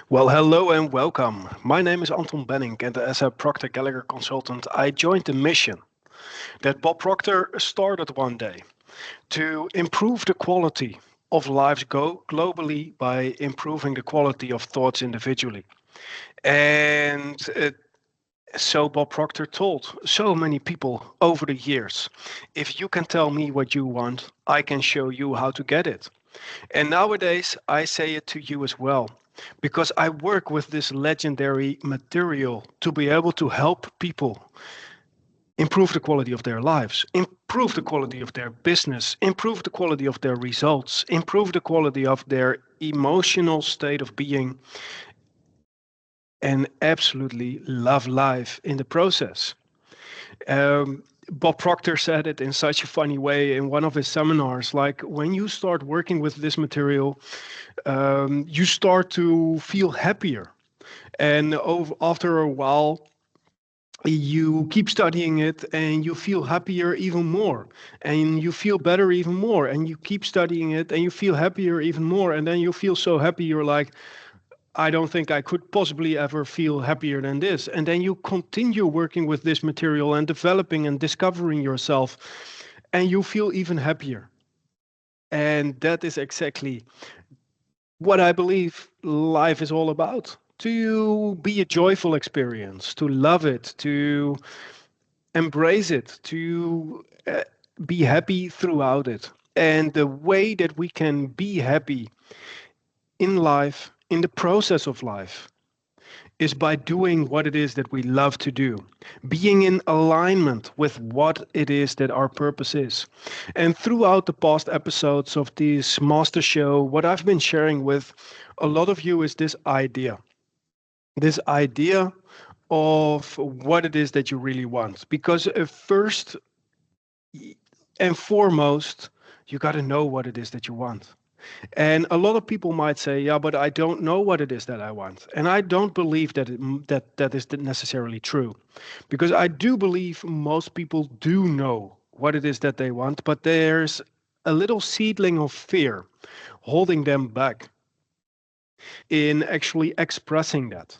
Well, hello and welcome. My name is Anton Bennink, and as a Proctor consultant, I joined the mission that Bob Proctor started one day to improve the quality of lives globally by improving the quality of thoughts individually. And so Bob Proctor told so many people over the years, if you can tell me what you want, I can show you how to get it. And nowadays, I say it to you as well, because I work with this legendary material to be able to help people improve the quality of their lives, improve the quality of their business, improve the quality of their results, improve the quality of their emotional state of being, and absolutely love life in the process. Bob Proctor said it in such a funny way in one of his seminars. Like, when you start working with this material, you start to feel happier. And after a while, you keep studying it and you feel happier even more. And you feel better even more. And you keep studying it and you feel happier even more. And then you feel so happy, you're like, I don't think I could possibly ever feel happier than this. And then you continue working with this material and developing and discovering yourself, and you feel even happier. And that is exactly what I believe life is all about. To be a joyful experience, to love it, to embrace it, to be happy throughout it. And the way that we can be happy in life, in the process of life, is by doing what it is that we love to do, being in alignment with what it is that our purpose is. And throughout the past episodes of this Mastershow, what I've been sharing with a lot of you is this idea of what it is that you really want. Because first and foremost, you got to know what it is that you want. And a lot of people might say, yeah, but I don't know what it is that I want. And I don't believe that is necessarily true. Because I do believe most people do know what it is that they want, but there's a little seedling of fear holding them back in actually expressing that.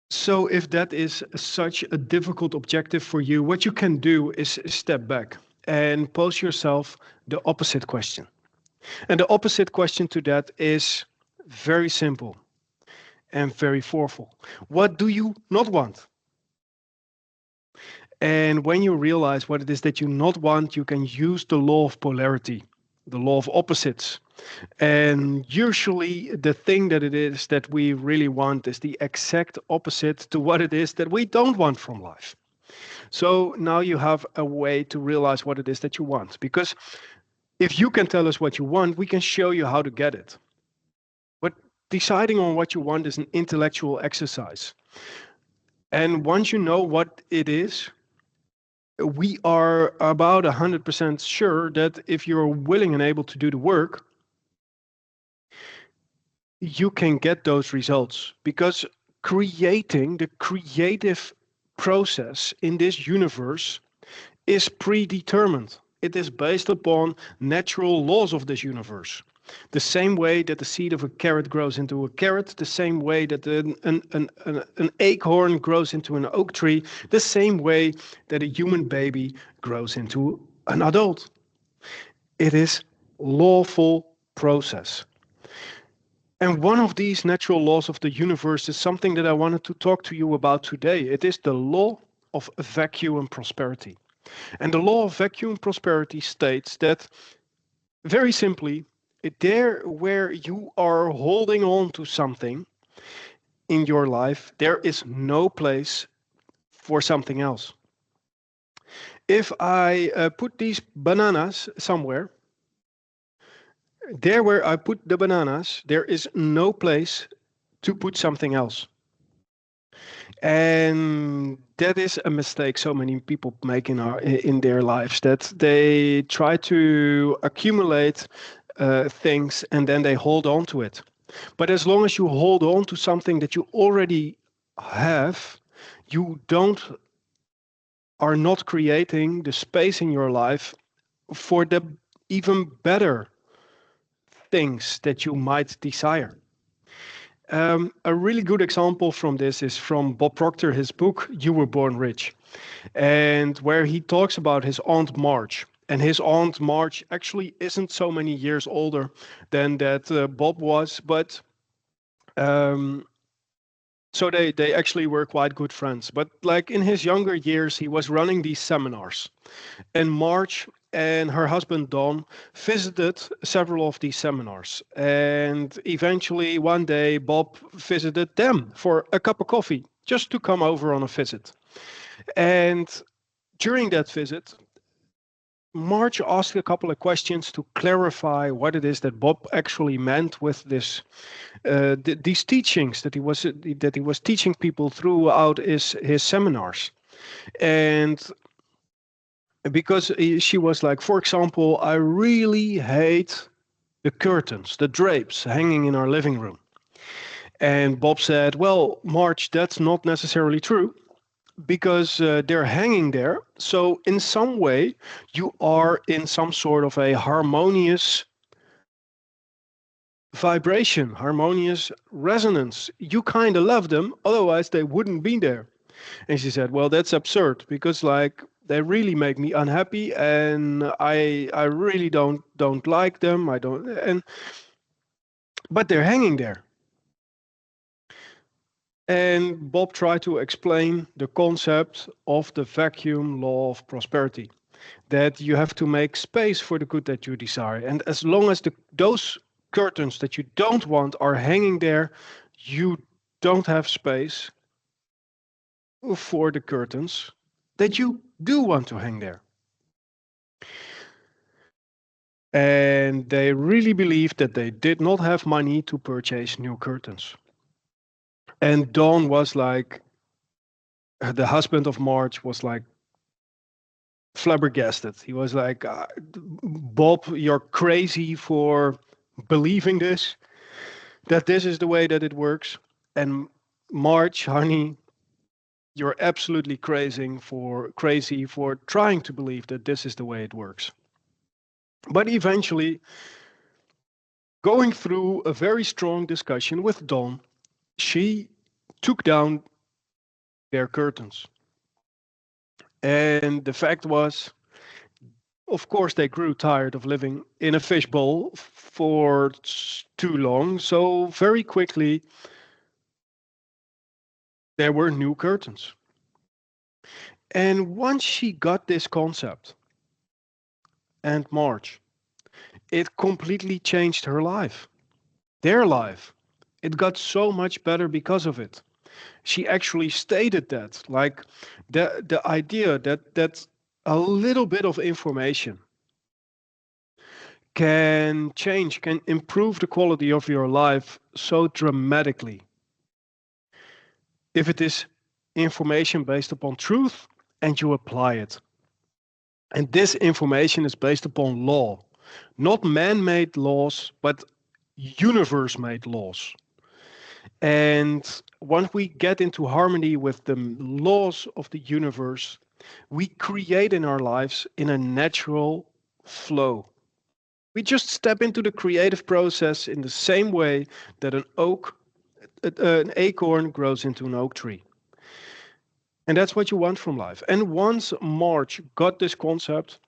So if that is such a difficult objective for you, what you can do is step back and pose yourself the opposite question. And the opposite question to that is very simple and very forceful. What do you not want? And when you realize what it is that you not want, you can use the law of polarity, the law of opposites. And usually the thing that it is that we really want is the exact opposite to what it is that we don't want from life. So now you have a way to realize what it is that you want. Because if you can tell us what you want, we can show you how to get it. But deciding on what you want is an intellectual exercise. And once you know what it is, we are about 100% sure that if you're willing and able to do the work, you can get those results. Because creating the creative process in this universe is predetermined. It is based upon natural laws of this universe. The same way that the seed of a carrot grows into a carrot, the same way that an acorn grows into an oak tree, the same way that a human baby grows into an adult. It is lawful process. And one of these natural laws of the universe is something that I wanted to talk to you about today. It is the law of vacuum prosperity. And the law of vacuum prosperity states that, very simply, there where you are holding on to something in your life, there is no place for something else. If I put these bananas somewhere, there where I put the bananas, there is no place to put something else. And that is a mistake so many people make in their lives, that they try to accumulate things and then they hold on to it. But as long as you hold on to something that you already have, you don't are not creating the space in your life for the even better things that you might desire. A really good example from this is from Bob Proctor, his book, You Were Born Rich, and where he talks about his Aunt Marge. And his Aunt Marge actually isn't so many years older than that Bob was, but um, so they actually were quite good friends. But like in his younger years, he was running these seminars. And Marge and her husband Don visited several of these seminars. And eventually one day Bob visited them for a cup of coffee, just to come over on a visit. And during that visit, Marge asked a couple of questions to clarify what it is that Bob actually meant with this, these teachings that he was teaching people throughout his seminars. And because she was like, for example, I really hate the curtains, the drapes hanging in our living room. And Bob said, well, Marge, that's not necessarily true because they're hanging there. So in some way, you are in some sort of a harmonious vibration, harmonious resonance. You kind of love them, otherwise they wouldn't be there. And she said, well, that's absurd because like they really make me unhappy and I really don't like them. I don't and but they're hanging there. And Bob tried to explain the concept of the vacuum law of prosperity, that you have to make space for the good that you desire. And as long as those curtains that you don't want are hanging there, you don't have space for the curtains that you do want to hang there. And they really believed that they did not have money to purchase new curtains. And Don was like, the husband of Marge was like flabbergasted. He was like, Bob, you're crazy for believing this, that this is the way that it works. And Marge, honey, you're absolutely crazy for trying to believe that this is the way it works. But eventually, going through a very strong discussion with Don, she took down their curtains. And the fact was, of course, they grew tired of living in a fishbowl for too long. So very quickly, there were new curtains. And once she got this concept, and Marge, it completely changed her life, their life. It got so much better because of it. She actually stated that, like the idea that a little bit of information can change, can improve the quality of your life so dramatically. If it is information based upon truth and you apply it. And this information is based upon law, not man-made laws, but universe-made laws. And once we get into harmony with the laws of the universe, we create in our lives in a natural flow. We just step into the creative process in the same way that an acorn grows into an oak tree. And that's what you want from life. And once Marge got this concept,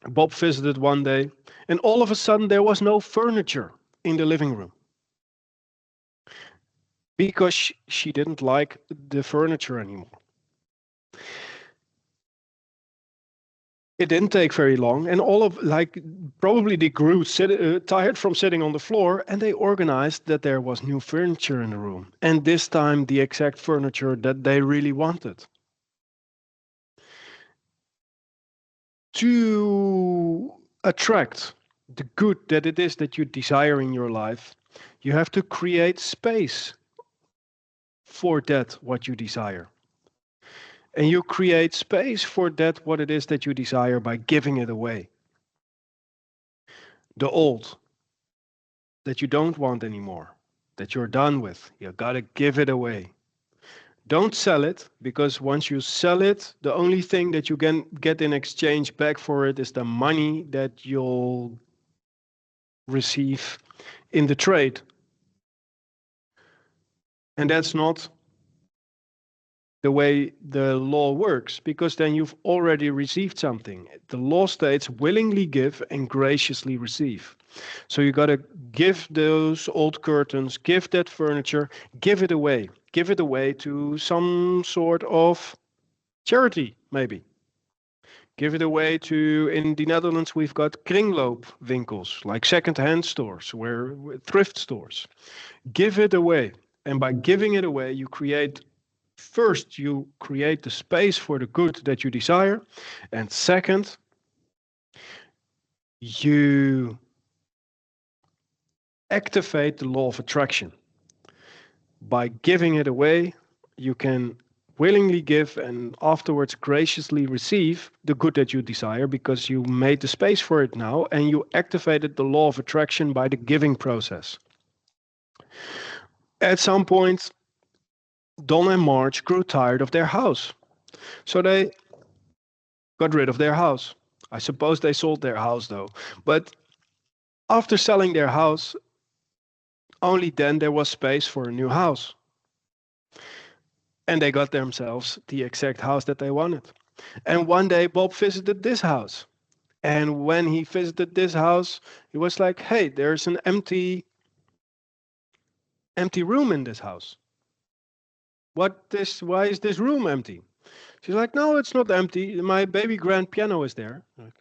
Bob visited one day, and all of a sudden there was no furniture in the living room because she didn't like the furniture anymore. It didn't take very long, and all of probably they grew tired from sitting on the floor, and they organized that there was new furniture in the room, and this time the exact furniture that they really wanted. To attract the good that it is that you desire in your life, you have to create space for that what you desire. And you create space for that what it is that you desire by giving it away. The old that you don't want anymore, that you're done with, you gotta give it away. Don't sell it, because once you sell it, the only thing that you can get in exchange back for it is the money that you'll receive in the trade. And that's not the way the law works, because then you've already received something. The law states willingly give and graciously receive. So you got to give those old curtains, give that furniture, give it away. Give it away to some sort of charity, maybe. Give it away to, in the Netherlands, we've got kringloopwinkels, like second-hand stores, where thrift stores. Give it away. And by giving it away, you create the space for the good that you desire. And second, you activate the law of attraction. By giving it away, you can willingly give and afterwards graciously receive the good that you desire, because you made the space for it now and you activated the law of attraction by the giving process. At some point, Don and Marge grew tired of their house. So they got rid of their house. I suppose they sold their house though. But after selling their house, only then there was space for a new house. And they got themselves the exact house that they wanted. And one day Bob visited this house. And when he visited this house, he was like, hey, there's an empty room in this house. Why is this room empty? She's like, no, it's not empty. My baby grand piano is there. Like,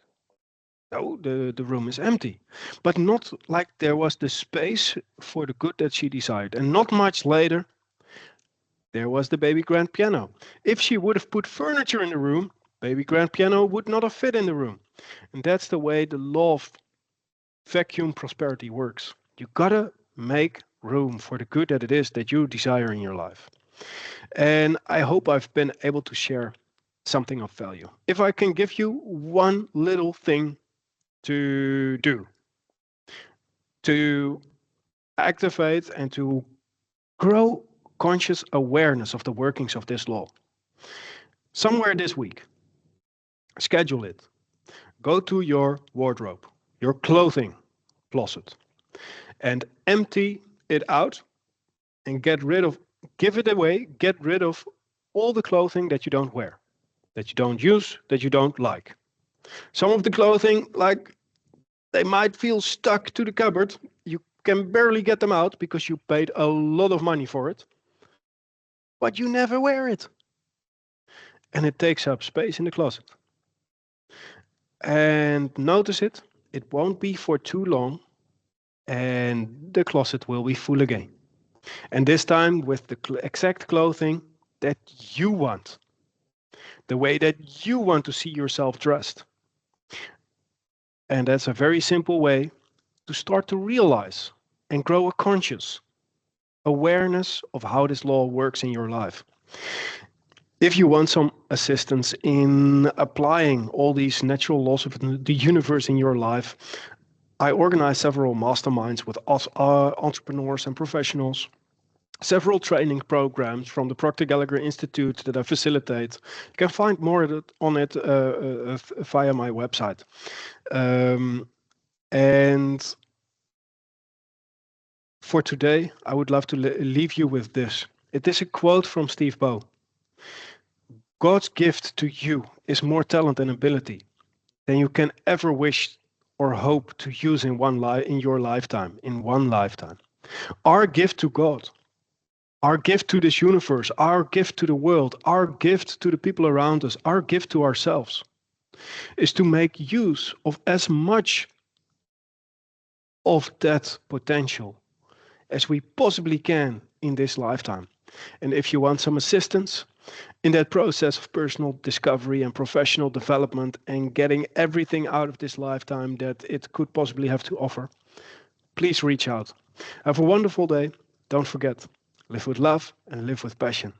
no, the room is empty. But not like there was the space for the good that she desired. And not much later, there was the baby grand piano. If she would have put furniture in the room, baby grand piano would not have fit in the room. And that's the way the law of vacuum prosperity works. You gotta make room for the good that it is that you desire in your life. And I hope I've been able to share something of value. If I can give you one little thing to do, to activate and to grow conscious awareness of the workings of this law. Somewhere this week, schedule it. Go to your wardrobe, your clothing closet, and empty it out and give it away, get rid of all the clothing that you don't wear, that you don't use, that you don't like. Some of the clothing, like, they might feel stuck to the cupboard. You can barely get them out because you paid a lot of money for it. But you never wear it. And it takes up space in the closet. And notice it. It won't be for too long. And the closet will be full again. And this time with the exact clothing that you want. The way that you want to see yourself dressed. And that's a very simple way to start to realize and grow a conscious awareness of how this law works in your life. If you want some assistance in applying all these natural laws of the universe in your life, I organize several masterminds with entrepreneurs and professionals, several training programs from the Proctor Institute that I facilitate. You can find more on it via my website. And for today, I would love to leave you with this. It is a quote from Steve Bow. God's gift to you is more talent and ability than you can ever wish or hope to use in your lifetime, in one lifetime. Our gift to God, our gift to this universe, our gift to the world, our gift to the people around us, our gift to ourselves is to make use of as much of that potential as we possibly can in this lifetime. And if you want some assistance in that process of personal discovery and professional development and getting everything out of this lifetime that it could possibly have to offer, please reach out. Have a wonderful day. Don't forget, live with love and live with passion.